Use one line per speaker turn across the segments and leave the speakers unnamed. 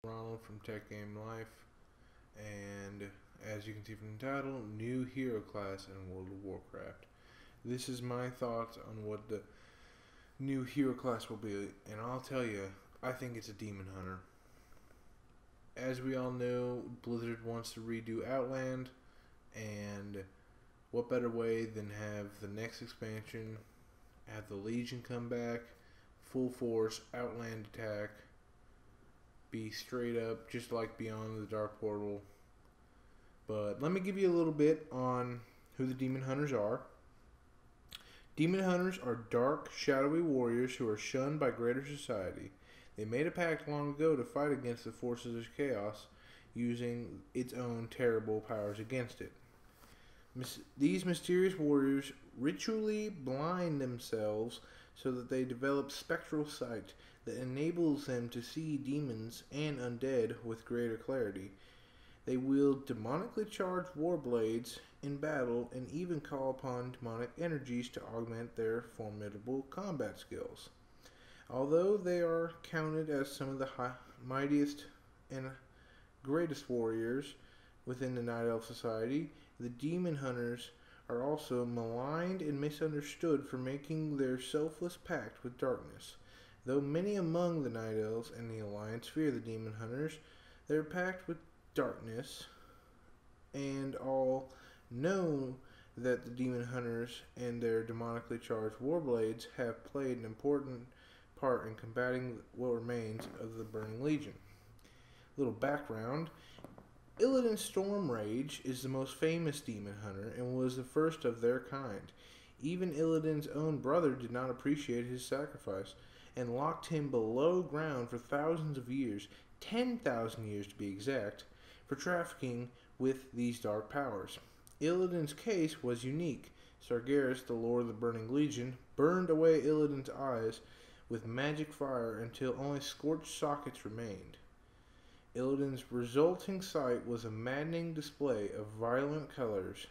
Ronald from Tech Game Life, and as you can see from the title, new hero class in World of Warcraft. This is my thoughts on what the new hero class will be, and I'll tell you, I think it's a Demon Hunter. As we all know, Blizzard wants to redo Outland, and what better way than have the next expansion, have the Legion come back, full force Outland attack, be straight up just like Beyond the Dark Portal. But let me give you a little bit on who the Demon Hunters are. Demon Hunters are dark, shadowy warriors who are shunned by greater society. They made a pact long ago to fight against the forces of chaos, using its own terrible powers against it. These mysterious warriors ritually blind themselves so that they develop spectral sight that enables them to see demons and undead with greater clarity. They wield demonically charged warblades in battle and even call upon demonic energies to augment their formidable combat skills. Although they are counted as some of the mightiest and greatest warriors within the Night Elf Society, the Demon Hunters are also maligned and misunderstood for making their selfless pact with darkness. Though many among the Night Elves and the Alliance fear the Demon Hunters, their pact with darkness, and all know that the Demon Hunters and their demonically charged warblades have played an important part in combating what remains of the Burning Legion. Little background: Illidan Stormrage is the most famous Demon Hunter and was the first of their kind. Even Illidan's own brother did not appreciate his sacrifice, and locked him below ground for thousands of years, 10,000 years to be exact, for trafficking with these dark powers. Illidan's case was unique. Sargeras, the Lord of the Burning Legion, burned away Illidan's eyes with magic fire until only scorched sockets remained. Illidan's resulting sight was a maddening display of violent colors.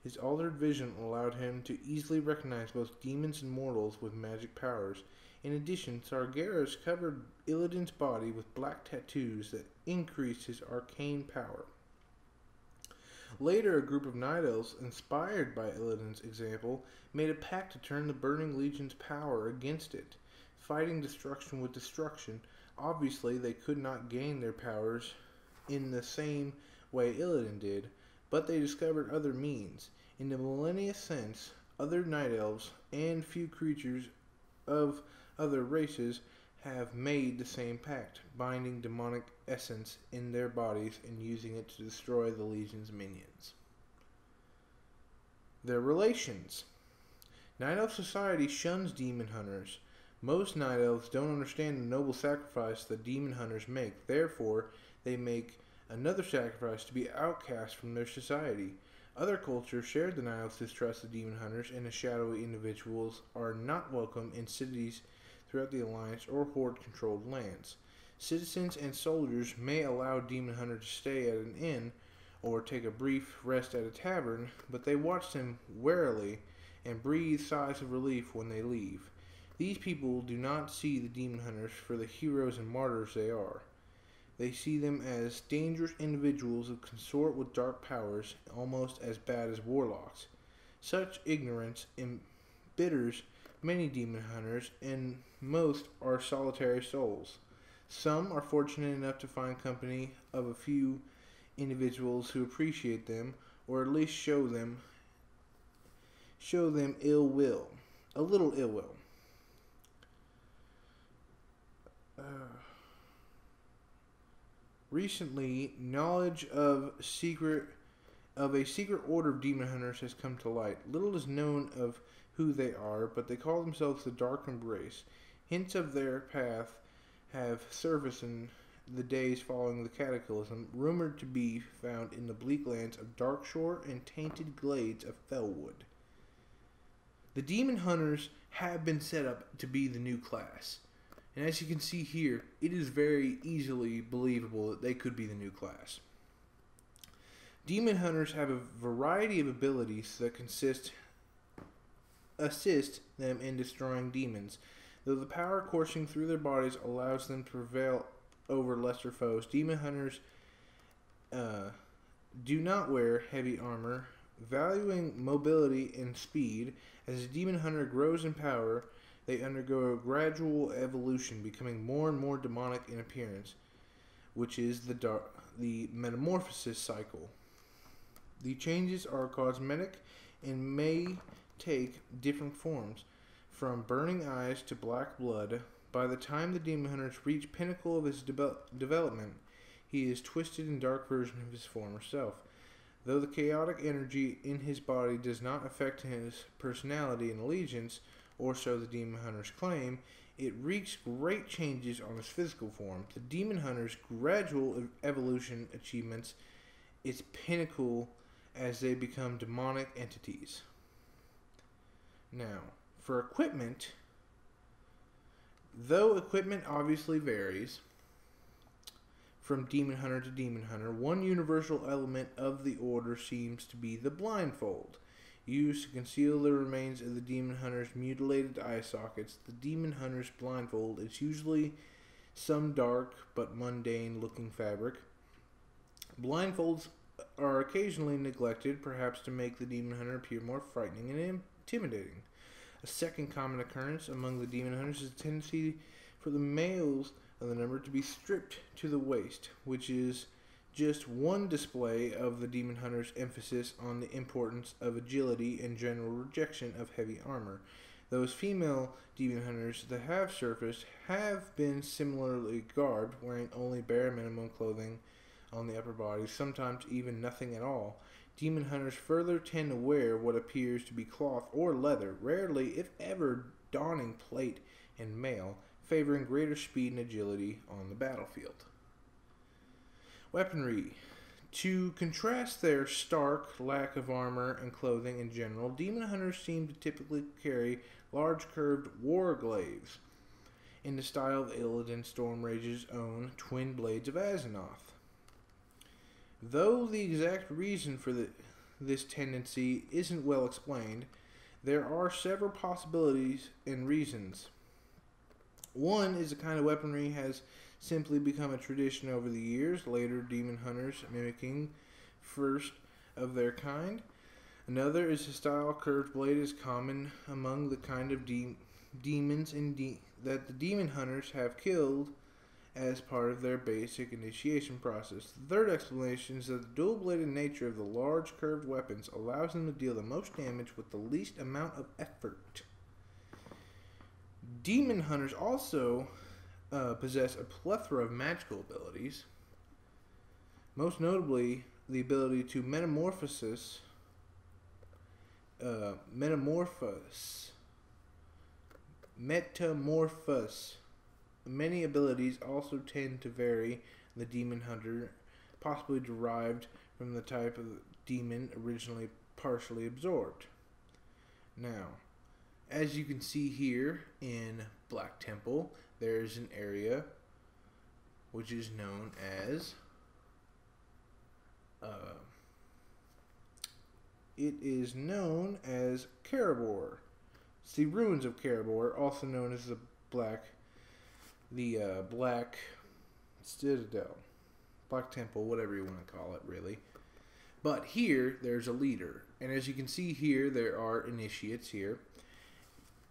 His altered vision allowed him to easily recognize both demons and mortals with magic powers. In addition, Sargeras covered Illidan's body with black tattoos that increased his arcane power. Later, a group of Night Elves, inspired by Illidan's example, made a pact to turn the Burning Legion's power against it. Fighting destruction with destruction, obviously they could not gain their powers in the same way Illidan did, but they discovered other means. In the millennia since, other Night Elves and few creatures of other races have made the same pact, binding demonic essence in their bodies and using it to destroy the Legion's minions. Their relations. Night Elf society shuns Demon Hunters. Most Night Elves don't understand the noble sacrifice the Demon Hunters make. Therefore, they make another sacrifice to be outcast from their society. Other cultures shared the Night Elves' distrust of Demon Hunters, and the shadowy individuals are not welcome in cities throughout the Alliance or Horde-controlled lands. Citizens and soldiers may allow Demon Hunter to stay at an inn or take a brief rest at a tavern, but they watch them warily and breathe sighs of relief when they leave. These people do not see the Demon Hunters for the heroes and martyrs they are. They see them as dangerous individuals who consort with dark powers, almost as bad as warlocks. Such ignorance embitters many Demon Hunters, and most are solitary souls. Some are fortunate enough to find company of a few individuals who appreciate them, or at least show them ill will, a little ill will. Recently, knowledge of a secret order of Demon Hunters has come to light. Little is known of who they are, but they call themselves the Dark Embrace. Hints of their path have surfaced in the days following the Cataclysm, rumored to be found in the bleak lands of Darkshore and tainted glades of Fellwood. The Demon Hunters have been set up to be the new class. And as you can see here, it is very easily believable that they could be the new class. Demon Hunters have a variety of abilities that assist them in destroying demons, though the power coursing through their bodies allows them to over lesser foes. Demon hunters do not wear heavy armor, valuing mobility and speed. As a demon hunter grows in power, they undergo a gradual evolution, becoming more and more demonic in appearance, which is the metamorphosis cycle. The changes are cosmetic and may take different forms, from burning eyes to black blood. By the time the demon hunters reach pinnacle of his development, he is twisted and dark version of his former self. Though the chaotic energy in his body does not affect his personality and allegiance, or so the demon hunters claim, it wreaks great changes on his physical form. The demon hunter's gradual evolution achievements its pinnacle as they become demonic entities. Now, for equipment, though equipment obviously varies from demon hunter to demon hunter, one universal element of the order seems to be the blindfold, used to conceal the remains of the demon hunter's mutilated eye sockets. The demon hunter's blindfold is usually some dark but mundane looking fabric. Blindfolds are occasionally neglected, perhaps to make the demon hunter appear more frightening and intimidating. A second common occurrence among the demon hunters is the tendency for the males of the number to be stripped to the waist, which is just one display of the demon hunter's emphasis on the importance of agility and general rejection of heavy armor. Those female demon hunters that have surfaced have been similarly garbed, wearing only bare minimum clothing on the upper body, sometimes even nothing at all. Demon hunters further tend to wear what appears to be cloth or leather, rarely, if ever, donning plate and mail, favoring greater speed and agility on the battlefield. Weaponry. To contrast their stark lack of armor and clothing in general, demon hunters seem to typically carry large curved warglaves, in the style of Illidan Stormrage's own twin blades of Azzinoth. Though the exact reason for this tendency isn't well explained, there are several possibilities and reasons. One is the kind of weaponry has simply become a tradition over the years, later demon hunters mimicking first of their kind. Another is the style curved blade is common among the kind of demons that the demon hunters have killed as part of their basic initiation process. The third explanation is that the dual-bladed nature of the large curved weapons allows them to deal the most damage with the least amount of effort. Demon hunters also possess a plethora of magical abilities, most notably the ability to metamorphose. Many abilities also tend to vary the demon hunter, possibly derived from the type of demon originally partially absorbed. Now, as you can see here in Black Temple, there is an area which is known as Karabor. It's the ruins of Karabor, also known as the Black Citadel, Black Temple, whatever you want to call it, really. But here, there's a leader. And as you can see here, there are initiates here.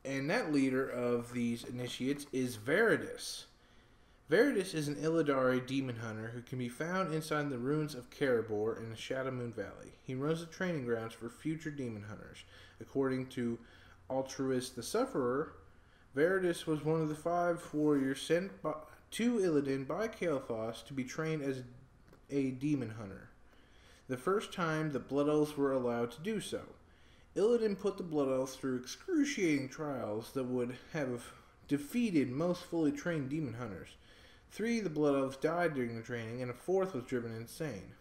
And that leader of these initiates is Veridus. Veridus is an Illidari demon hunter who can be found inside the ruins of Karabor in the Shadow Moon Valley. He runs the training grounds for future demon hunters. According to Altruist the Sufferer, Veridus was one of the 5 warriors sent to Illidan by Kael'thas to be trained as a demon hunter, the first time the Blood Elves were allowed to do so. Illidan put the Blood Elves through excruciating trials that would have defeated most fully trained demon hunters. 3 of the Blood Elves died during the training, and a 4th was driven insane.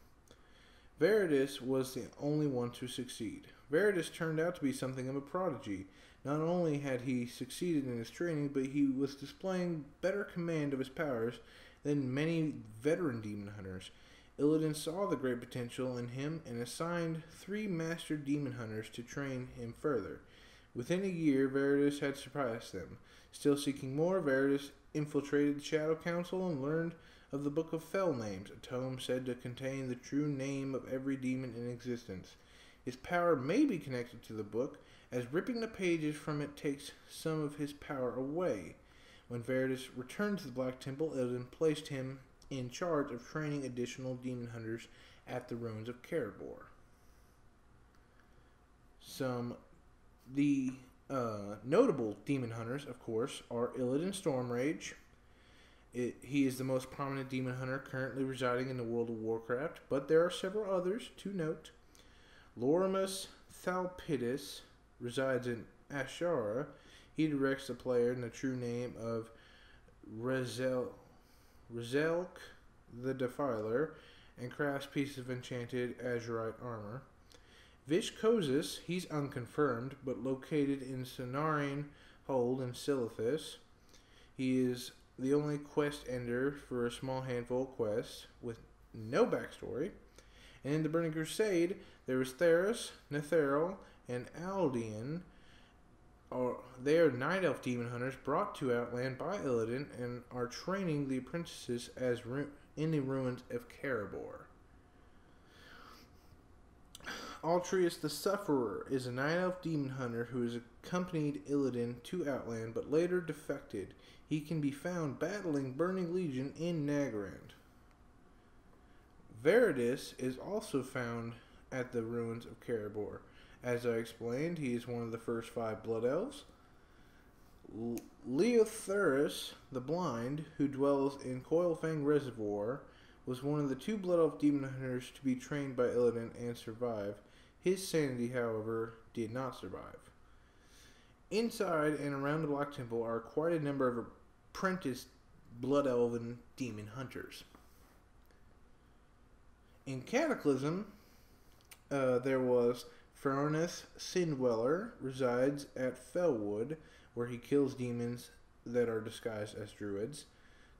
Veridus was the only one to succeed. Veridus turned out to be something of a prodigy. Not only had he succeeded in his training, but he was displaying better command of his powers than many veteran demon hunters. Illidan saw the great potential in him and assigned 3 master demon hunters to train him further. Within a year, Veridus had surpassed them. Still seeking more, Veridus infiltrated the Shadow Council and learned of the Book of Fell Names, a tome said to contain the true name of every demon in existence. His power may be connected to the book, as ripping the pages from it takes some of his power away. When Veritas returned to the Black Temple, Illidan placed him in charge of training additional demon hunters at the ruins of Karadbor. The notable demon hunters, of course, are Illidan Stormrage. He is the most prominent demon hunter currently residing in the world of Warcraft, but there are several others to note. Lorimus Thalpidus resides in Ashara. He directs the player in the true name of Rezelk the Defiler and crafts pieces of enchanted azurite armor. Vishkosis, he's unconfirmed, but located in Cenarian Hold in Silithus. He is the only quest ender for a small handful of quests with no backstory. And in the Burning Crusade, there was Theros, Netheril, and Aldean. They are night elf demon hunters brought to Outland by Illidan and are training the apprentices as in the ruins of Karadbor. Altreus the Sufferer is a night elf demon hunter who has accompanied Illidan to Outland but later defected. He can be found battling Burning Legion in Nagrand. Veritas is also found at the ruins of Karadbor. As I explained, he is one of the first 5 Blood Elves. Leothurus the Blind, who dwells in Coilfang Reservoir, was one of the 2 Blood Elf demon hunters to be trained by Illidan and survive. His sanity, however, did not survive. Inside and around the Black Temple are quite a number of apprentice Blood Elven demon hunters. In Cataclysm, there was Furnace Sindweller, resides at Fellwood, where he kills demons that are disguised as druids.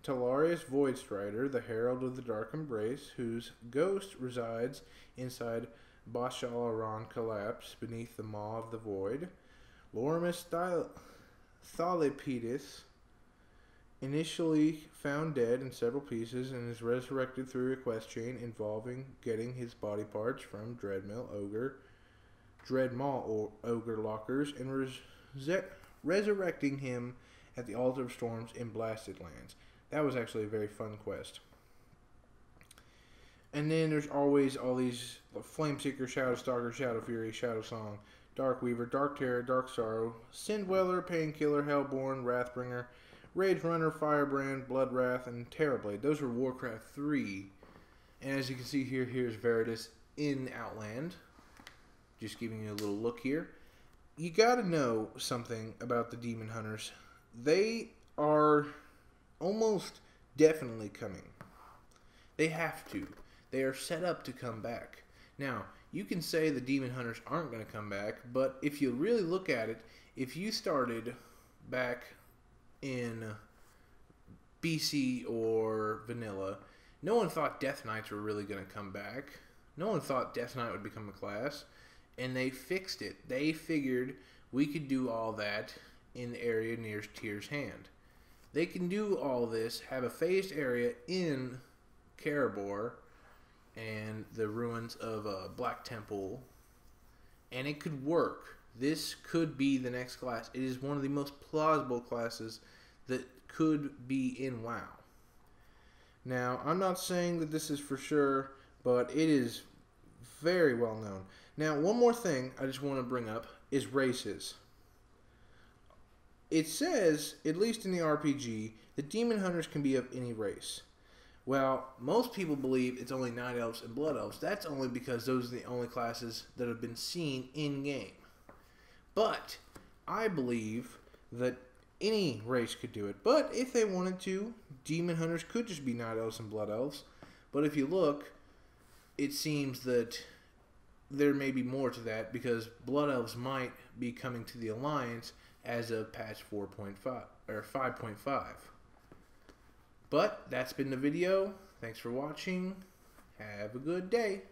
Talarius Voidstrider, the Herald of the Dark Embrace, whose ghost resides inside Bashalaran Collapse, beneath the Maw of the Void. Lorimus Thalipidus, initially found dead in several pieces and is resurrected through a quest chain involving getting his body parts from Dreadmaw Ogre lockers and resurrecting him at the Altar of Storms in Blasted Lands. That was actually a very fun quest. And then there's always all these Flameseeker, Shadowstalker, Shadow Fury, Shadow Song, Darkweaver, Dark Terror, Dark Sorrow, Sindweller, Painkiller, Hellborn, Wrathbringer, Rage Runner, Firebrand, Bloodwrath, and Terrorblade. Those were Warcraft 3. And as you can see here, here's Veritas in Outland. Just giving you a little look here. You gotta know something about the Demon Hunters. They are almost definitely coming. They have to. They are set up to come back. Now, you can say the Demon Hunters aren't going to come back, but if you really look at it, if you started back in BC or Vanilla, no one thought Death Knights were really going to come back. No one thought Death Knight would become a class, and they fixed it. They figured we could do all that in the area near Tyr's Hand. They can do all this, have a phased area in Karadbor and the ruins of Black Temple, and it could work. This could be the next class. It is one of the most plausible classes that could be in WoW. Now, I'm not saying that this is for sure, but it is very well known. Now, one more thing I just want to bring up is races. It says, at least in the RPG, that Demon Hunters can be of any race. Well, most people believe it's only Night Elves and Blood Elves. That's only because those are the only classes that have been seen in-game. But I believe that any race could do it. But if they wanted to, Demon Hunters could just be Night Elves and Blood Elves. But if you look, it seems that there may be more to that, because Blood Elves might be coming to the Alliance as of patch 4.5 or 5.5. But that's been the video. Thanks for watching. Have a good day.